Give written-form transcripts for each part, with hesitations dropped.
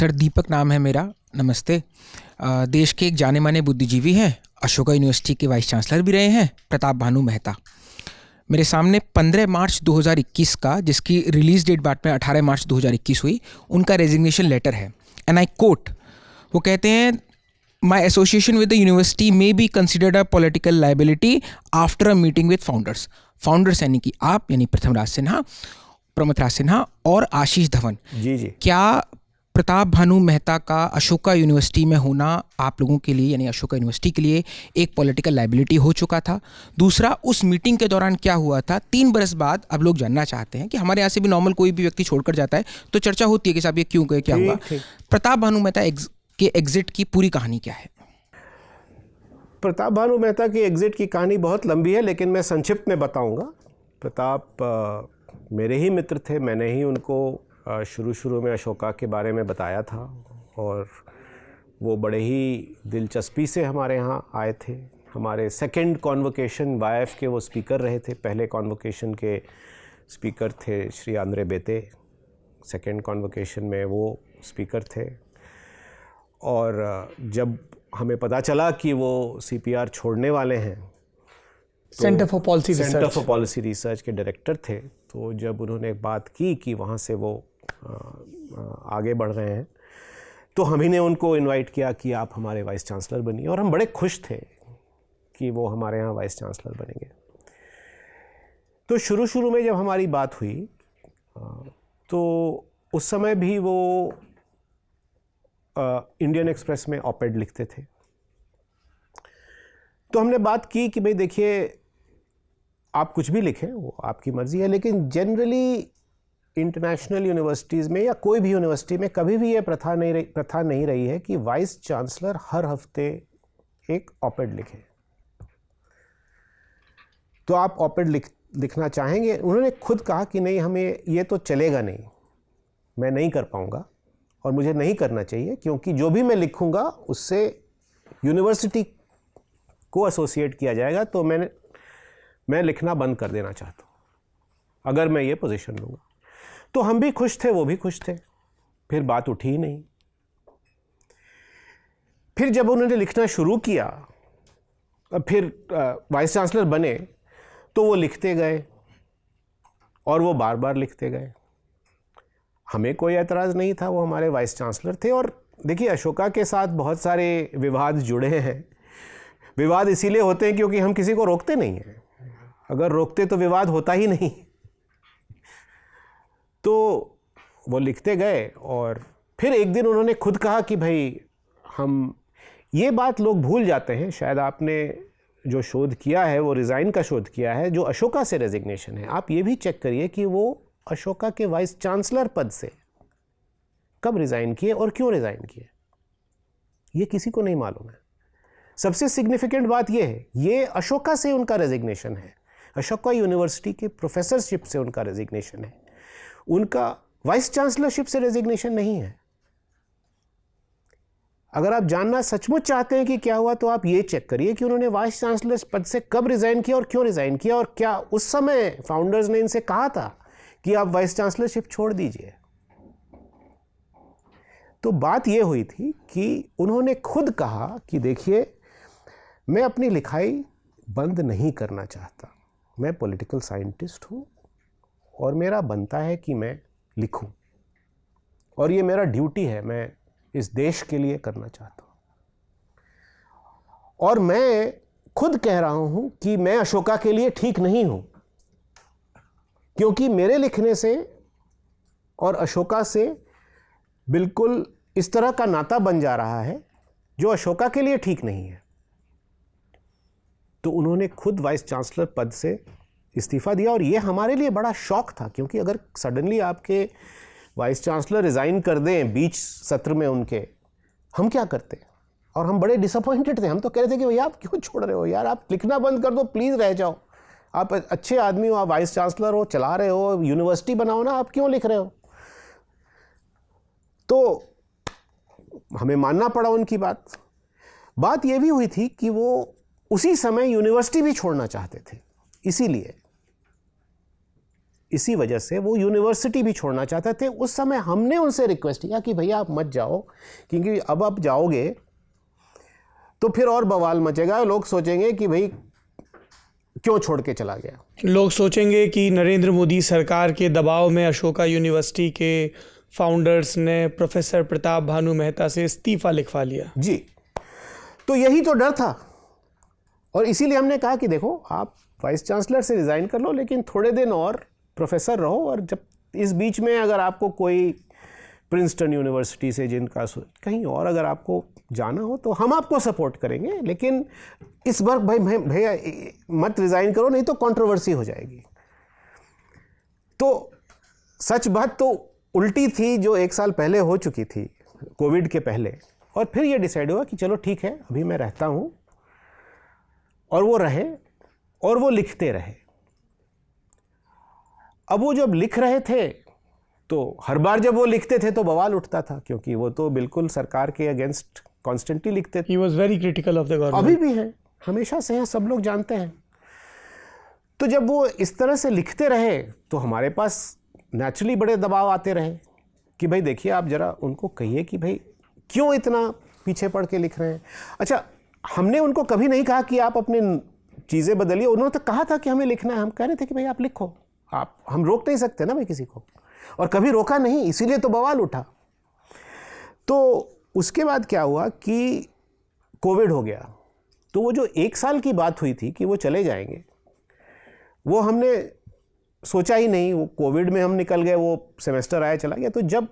Sir दीपक नाम है मेरा। नमस्ते। देश के एक जाने माने बुद्धिजीवी हैं, अशोका यूनिवर्सिटी के वाइस चांसलर भी रहे हैं, प्रताप भानु मेहता। मेरे सामने 15 मार्च 2021 का, जिसकी रिलीज डेट बाद में 18 मार्च 2021 हुई, उनका रेजिग्नेशन लेटर है। एंड आई कोट, वो कहते हैं, my association with the university may be considered a political liability after a meeting with founders. Founders यानी कि आप, यानी प्रथमराज सिन्हा, प्रमथराज सिन्हा और आशीष धवन। जी जी। क्या प्रताप भानु मेहता का अशोका यूनिवर्सिटी में होना आप लोगों के लिए, यानी अशोका यूनिवर्सिटी के लिए, एक पॉलिटिकल लाइबिलिटी हो चुका था? दूसरा, उस मीटिंग के दौरान क्या हुआ था? 3 बरस बाद अब लोग जानना चाहते हैं कि हमारे यहाँ से भी नॉर्मल कोई भी व्यक्ति छोड़कर जाता है तो चर्चा होती है कि साहब ये क्यों गए, क्या हुआ। प्रताप भानु मेहता के एग्जिट की पूरी कहानी क्या है? प्रताप भानु मेहता की एग्जिट की कहानी बहुत लंबी है, लेकिन मैं संक्षिप्त में बताऊंगा। प्रताप मेरे ही मित्र थे। मैंने ही उनको शुरू में अशोका के बारे में बताया था और वो बड़े ही दिलचस्पी से हमारे यहाँ आए थे। हमारे सेकंड कॉन्वोकेशन वाईएफ के वो स्पीकर रहे थे। पहले कॉन्वोकेशन के स्पीकर थे श्री आंद्रे बेते, सेकंड कॉन्वोकेशन में वो स्पीकर थे। और जब हमें पता चला कि वो सीपीआर छोड़ने वाले हैं, सेंटर फॉर पॉलिसी रिसर्च के डायरेक्टर थे, तो जब उन्होंने बात की कि वहाँ से वो आगे बढ़ रहे हैं, तो हम ही ने उनको इनवाइट किया कि आप हमारे वाइस चांसलर बनिए। और हम बड़े खुश थे कि वो हमारे यहाँ वाइस चांसलर बनेंगे। तो शुरू में जब हमारी बात हुई तो उस समय भी वो इंडियन एक्सप्रेस में ऑपेड लिखते थे। तो हमने बात की कि भाई देखिए, आप कुछ भी लिखें, वो आपकी मर्ज़ी है, लेकिन जनरली इंटरनेशनल यूनिवर्सिटीज़ में या कोई भी यूनिवर्सिटी में कभी भी ये प्रथा नहीं रही है कि वाइस चांसलर हर हफ्ते एक ऑपेड लिखे। तो आप ऑपेड लिखना चाहेंगे? उन्होंने खुद कहा कि नहीं, हमें ये तो चलेगा नहीं, मैं नहीं कर पाऊँगा और मुझे नहीं करना चाहिए, क्योंकि जो भी मैं लिखूँगा उससे यूनिवर्सिटी को एसोसिएट किया जाएगा, तो मैं लिखना बंद कर देना चाहता हूँ अगर मैं ये पोजीशन लूँगा। तो हम भी खुश थे, वो भी खुश थे। फिर बात उठी ही नहीं। फिर जब उन्होंने लिखना शुरू किया, फिर वाइस चांसलर बने, तो वो लिखते गए और वो बार बार लिखते गए। हमें कोई एतराज़ नहीं था, वो हमारे वाइस चांसलर थे। और देखिए, अशोका के साथ बहुत सारे विवाद जुड़े हैं। विवाद इसीलिए होते हैं क्योंकि हम किसी को रोकते नहीं हैं। अगर रोकते तो विवाद होता ही नहीं। तो वो लिखते गए और फिर एक दिन उन्होंने खुद कहा कि भाई, हम ये बात लोग भूल जाते हैं, शायद आपने जो शोध किया है वो रिज़ाइन का शोध किया है, जो अशोका से रेजिग्नेशन है। आप ये भी चेक करिए कि वो अशोका के वाइस चांसलर पद से कब रिज़ाइन किए और क्यों रिज़ाइन किए, ये किसी को नहीं मालूम है। सबसे सिग्निफिकेंट बात ये है, ये अशोका से उनका रेजिग्नेशन है, अशोका यूनिवर्सिटी के प्रोफेसरशिप से उनका रेजिग्नेशन है, उनका वाइस चांसलरशिप से रेजिग्नेशन नहीं है। अगर आप जानना सचमुच चाहते हैं कि क्या हुआ, तो आप ये चेक करिए कि उन्होंने वाइस चांसलर पद से कब रिज़ाइन किया और क्यों रिज़ाइन किया, और क्या उस समय फाउंडर्स ने इनसे कहा था कि आप वाइस चांसलरशिप छोड़ दीजिए। तो बात ये हुई थी कि उन्होंने खुद कहा कि देखिए, मैं अपनी लिखाई बंद नहीं करना चाहता, मैं पॉलिटिकल साइंटिस्ट हूँ और मेरा बनता है कि मैं लिखूं, और ये मेरा ड्यूटी है, मैं इस देश के लिए करना चाहता हूँ। और मैं खुद कह रहा हूँ कि मैं अशोका के लिए ठीक नहीं हूँ, क्योंकि मेरे लिखने से और अशोका से बिल्कुल इस तरह का नाता बन जा रहा है जो अशोका के लिए ठीक नहीं है। तो उन्होंने खुद वाइस चांसलर पद से इस्तीफ़ा दिया। और ये हमारे लिए बड़ा शॉक था, क्योंकि अगर सडनली आपके वाइस चांसलर रिज़ाइन कर दें बीच सत्र में उनके, हम क्या करते? और हम बड़े डिसअपॉइंटेड थे। हम तो कह रहे थे कि भैया, आप क्यों छोड़ रहे हो यार, आप लिखना बंद कर दो, प्लीज़ रह जाओ, आप अच्छे आदमी हो, आप वाइस चांसलर हो, चला रहे हो, यूनिवर्सिटी बनाओ ना, आप क्यों लिख रहे हो? तो हमें मानना पड़ा उनकी बात। बात ये भी हुई थी कि वो उसी समय यूनिवर्सिटी भी छोड़ना चाहते थे, इसी वजह से वो यूनिवर्सिटी भी छोड़ना चाहते थे। उस समय हमने उनसे रिक्वेस्ट किया कि भैया आप मत जाओ, क्योंकि अब आप जाओगे तो फिर और बवाल मचेगा, लोग सोचेंगे कि भाई क्यों छोड़ के चला गया। लोग सोचेंगे कि नरेंद्र मोदी सरकार के दबाव में अशोका यूनिवर्सिटी के फाउंडर्स ने प्रोफेसर प्रताप भानु मेहता से इस्तीफा लिखवा लिया। जी, तो यही तो डर था, और इसीलिए हमने कहा कि देखो आप वाइस चांसलर से रिज़ाइन कर लो, लेकिन थोड़े दिन और प्रोफेसर रहो, और जब इस बीच में अगर आपको कोई प्रिंसटन यूनिवर्सिटी से जिनका कहीं और अगर आपको जाना हो तो हम आपको सपोर्ट करेंगे, लेकिन इस बार भाई भैया मत रिज़ाइन करो, नहीं तो कंट्रोवर्सी हो जाएगी। तो सच बात तो उल्टी थी, जो 1 साल पहले हो चुकी थी कोविड के पहले, और फिर ये डिसाइड हुआ कि चलो ठीक है अभी मैं रहता हूँ, और वो रहे और वो लिखते रहे। अब वो जब लिख रहे थे तो हर बार जब वो लिखते थे तो बवाल उठता था, क्योंकि वो तो बिल्कुल सरकार के अगेंस्ट कॉन्स्टेंटली लिखते थे। He was very critical of the government. अभी भी है, हमेशा से है, सब लोग जानते हैं। तो जब वो इस तरह से लिखते रहे तो हमारे पास नेचुरली बड़े दबाव आते रहे कि भाई देखिए आप ज़रा उनको कहिए कि भाई क्यों इतना पीछे पड़ के लिख रहे हैं। अच्छा, हमने उनको कभी नहीं कहा कि आप अपनी चीज़ें बदलिए, उन्होंने तो कहा था कि हमें लिखना है, हम कह रहे थे कि भाई आप लिखो, आप, हम रोक नहीं सकते ना भाई किसी को, और कभी रोका नहीं, इसीलिए तो बवाल उठा। तो उसके बाद क्या हुआ कि कोविड हो गया, तो वो जो 1 साल की बात हुई थी कि वो चले जाएंगे, वो हमने सोचा ही नहीं। वो कोविड में हम निकल गए, वो सेमेस्टर आया चला गया। तो जब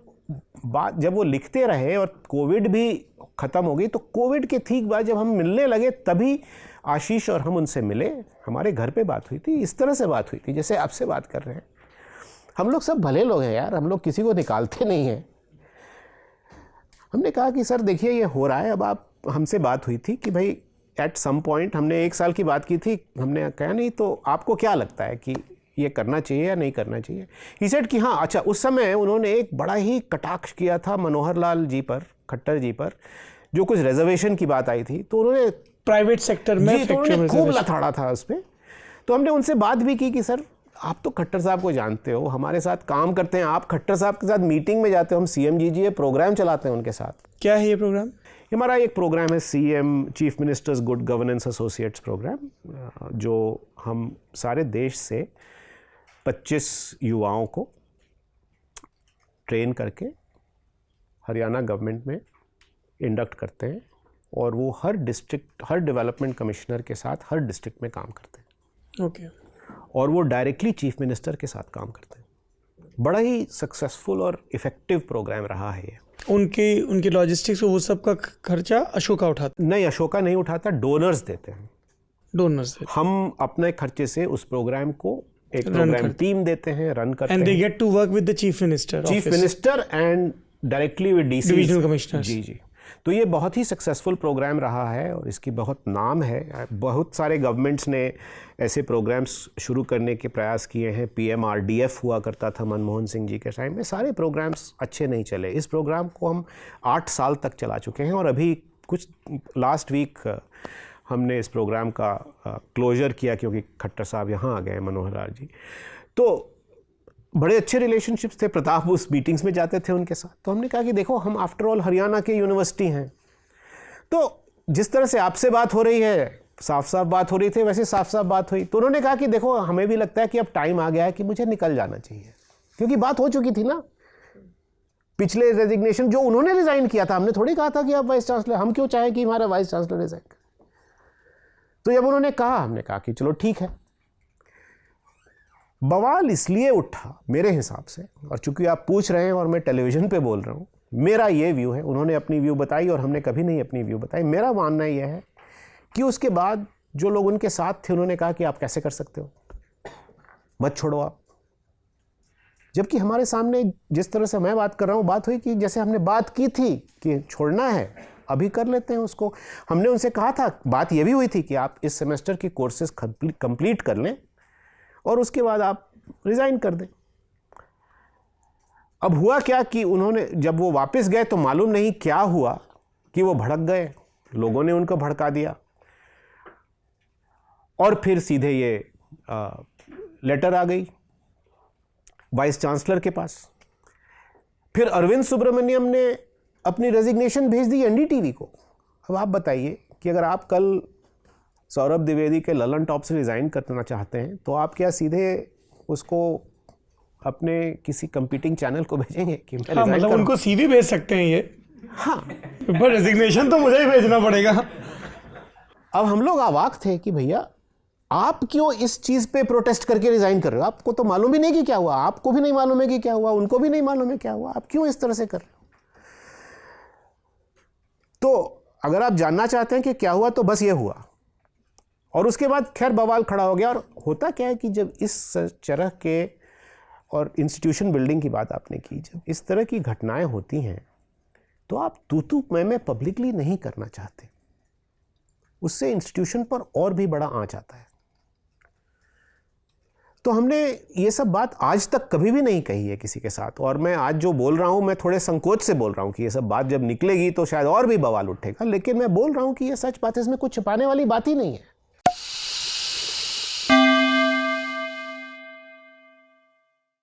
वो लिखते रहे और कोविड भी ख़त्म हो गई, तो कोविड के ठीक बाद जब हम मिलने लगे तभी आशीष और हम उनसे मिले, हमारे घर पे बात हुई थी, इस तरह से बात हुई थी जैसे आपसे बात कर रहे हैं। हम लोग सब भले लोग हैं यार, हम लोग किसी को निकालते नहीं हैं। हमने कहा कि सर देखिए ये हो रहा है, अब आप, हमसे बात हुई थी कि भाई एट सम पॉइंट, हमने 1 साल की बात की थी, हमने कहा नहीं तो आपको क्या लगता है कि ये करना चाहिए या नहीं करना चाहिए। ही सेड कि हाँ। अच्छा, उस समय उन्होंने एक बड़ा ही कटाक्ष किया था मनोहर लाल जी पर, खट्टर जी पर, जो कुछ रिजर्वेशन की बात आई थी, तो उन्होंने प्राइवेट सेक्टर में तो उन्होंने खूब लथाड़ा था उस पर। तो हमने उनसे बात भी की कि सर आप तो खट्टर साहब को जानते हो, हमारे साथ काम करते हैं, आप खट्टर साहब के साथ मीटिंग में जाते हो, हम CMGGA प्रोग्राम चलाते हैं उनके साथ। क्या है ये प्रोग्राम? हमारा एक प्रोग्राम है CM chief ministers good governance associates program, जो हम सारे देश से 25 युवाओं को ट्रेन करके हरियाणा गवर्नमेंट में इंडक्ट करते हैं, और वो हर डिस्ट्रिक्ट, हर डेवलपमेंट कमिश्नर के साथ हर डिस्ट्रिक्ट में काम करते हैं। ओके। और वो डायरेक्टली चीफ मिनिस्टर के साथ काम करते हैं। बड़ा ही सक्सेसफुल और इफ़ेक्टिव प्रोग्राम रहा है ये। उनके लॉजिस्टिक्स, वो सब का खर्चा अशोका उठाता? नहीं, अशोका नहीं उठाता, डोनर्स देते हैं। डोनर्स देते। हम अपने खर्चे से उस प्रोग्राम को एक प्रोग्राम टीम देते हैं, रन करते हैं। And they get to work with the chief minister and directly with DC divisional commissioner. जी। तो ये बहुत ही सक्सेसफुल प्रोग्राम रहा है और इसकी बहुत नाम है। बहुत सारे गवर्नमेंट्स ने ऐसे प्रोग्राम्स शुरू करने के प्रयास किए हैं। PMRDF हुआ करता था मनमोहन सिंह जी के टाइम में, सारे प्रोग्राम्स अच्छे नहीं चले। इस प्रोग्राम को हम 8 साल तक चला चुके हैं, और अभी कुछ लास्ट वीक हमने इस प्रोग्राम का क्लोजर किया, क्योंकि खट्टर साहब यहाँ आ गए, मनोहर लाल जी। तो बड़े अच्छे रिलेशनशिप्स थे, प्रताप उस मीटिंग्स में जाते थे उनके साथ। तो हमने कहा कि देखो हम आफ्टर ऑल हरियाणा के यूनिवर्सिटी हैं, तो जिस तरह से आपसे बात हो रही है, साफ साफ बात हो रही थी, वैसे साफ साफ बात हुई। तो उन्होंने कहा कि देखो हमें भी लगता है कि अब टाइम आ गया है कि मुझे निकल जाना चाहिए, क्योंकि बात हो चुकी थी ना। पिछले रेजिग्नेशन जो उन्होंने रिजाइन किया था, हमने थोड़ी कहा था कि आप वाइस चांसलर, हम क्यों चाहें कि हमारा वाइस चांसलर रिजाइन करे। तो जब उन्होंने कहा, हमने कहा कि चलो ठीक है। बवाल इसलिए उठा मेरे हिसाब से, और चूंकि आप पूछ रहे हैं और मैं टेलीविज़न पे बोल रहा हूँ, मेरा ये व्यू है, उन्होंने अपनी व्यू बताई और हमने कभी नहीं अपनी व्यू बताई। मेरा मानना यह है कि उसके बाद जो लोग उनके साथ थे उन्होंने कहा कि आप कैसे कर सकते हो, मत छोड़ो आप। जबकि हमारे सामने जिस तरह से मैं बात कर रहा हूँ, बात हुई कि जैसे हमने बात की थी कि छोड़ना है, अभी कर लेते हैं उसको। हमने उनसे कहा था, बात ये भी हुई थी कि आप इस सेमेस्टर की कोर्सेज कंप्लीट कर लें और उसके बाद आप रिज़ाइन कर दें। अब हुआ क्या कि उन्होंने, जब वो वापस गए तो मालूम नहीं क्या हुआ कि वो भड़क गए, लोगों ने उनको भड़का दिया, और फिर सीधे ये लेटर आ गई वाइस चांसलर के पास। फिर अरविंद सुब्रमण्यम ने अपनी रेजिग्नेशन भेज दी एनडीटीवी को। अब आप बताइए कि अगर आप कल सौरभ द्विवेदी के ललन टॉप से रिज़ाइन करना चाहते हैं तो आप क्या सीधे उसको अपने किसी कंपीटिंग चैनल को भेजेंगे कि मैं हाँ, मतलब उनको सीवी भेज सकते हैं ये। हाँ, पर रेजिग्नेशन तो मुझे ही भेजना पड़ेगा। अब हम लोग अवाक थे कि भैया आप क्यों इस चीज़ पे प्रोटेस्ट करके रिज़ाइन कर रहे हो? आपको तो मालूम भी नहीं कि क्या हुआ, आपको भी नहीं मालूम है कि क्या हुआ, उनको भी नहीं मालूम है क्या हुआ, आप क्यों इस तरह से कर रहे हो? तो अगर आप जानना चाहते हैं कि क्या हुआ तो बस ये हुआ। और उसके बाद खैर बवाल खड़ा हो गया। और होता क्या है कि जब इस तरह के, और इंस्टीट्यूशन बिल्डिंग की बात आपने की, जब इस तरह की घटनाएं होती हैं तो आप तू मैं पब्लिकली नहीं करना चाहते, उससे इंस्टीट्यूशन पर और भी बड़ा आंच आता है। तो हमने ये सब बात आज तक कभी भी नहीं कही है किसी के साथ। और मैं आज जो बोल रहा हूँ मैं थोड़े संकोच से बोल रहा हूँ कि ये सब बात जब निकलेगी तो शायद और भी बवाल उठेगा, लेकिन मैं बोल रहा हूँ कि ये सच बात है, इसमें कुछ छिपाने वाली बात ही नहीं है।